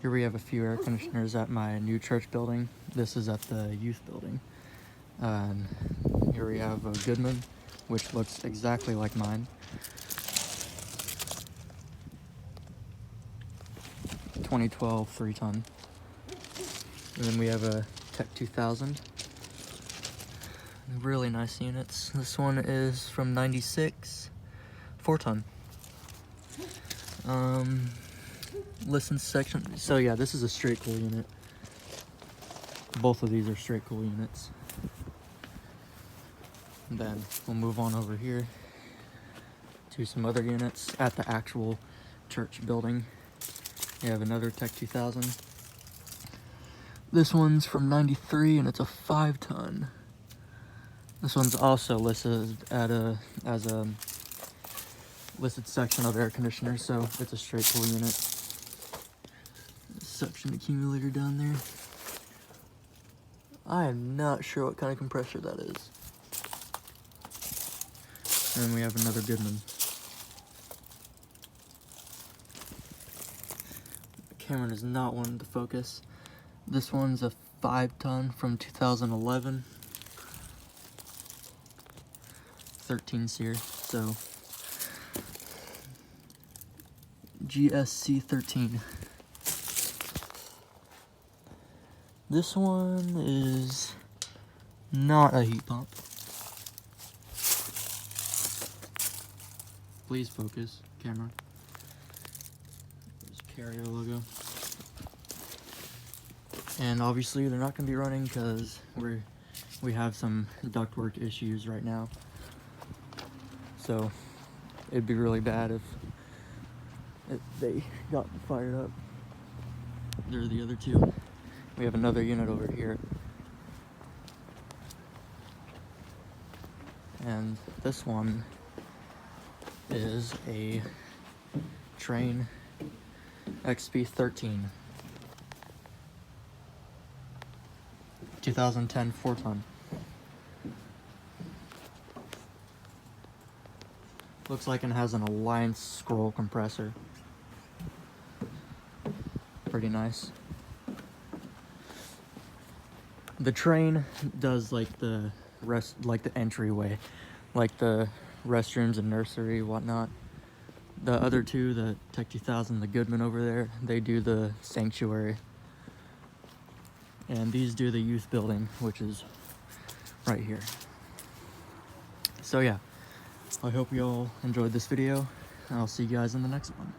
Here we have a few air conditioners at my new church building. This is at the youth building. And here we have a Goodman, which looks exactly like mine. 2012 3-ton. And then we have a Tech 2000. Really nice units. This one is from 96, 4-ton. Listen section. So yeah, this is a straight cool unit. Both of these are straight cool units. And then we'll move on over here to some other units at the actual church building. We have another Tech 2000. This one's from 93 and it's a 5-ton. This one's also listed as a listed section of air conditioners, so it's a straight cool unit. Suction accumulator down there. I am not sure what kind of compressor that is. And then we have another Goodman. The camera does not want to focus. This one's a 5-ton from 2011. 13 series, so GSC13. This one is not a heat pump. Please focus, camera. There's Carrier logo. And obviously they're not going to be running because we have some ductwork issues right now. So it'd be really bad if they got fired up. There are the other two. We have another unit over here. And this one is a Trane XB13. 2010 4-ton. Looks like it has an Alliance scroll compressor. Pretty nice. The Trane does like the entryway, like the restrooms and nursery, whatnot. The other two, the Tech 2000, the Goodman over there, they do the sanctuary. And these do the youth building, which is right here. So yeah, I hope you all enjoyed this video. I'll see you guys in the next one.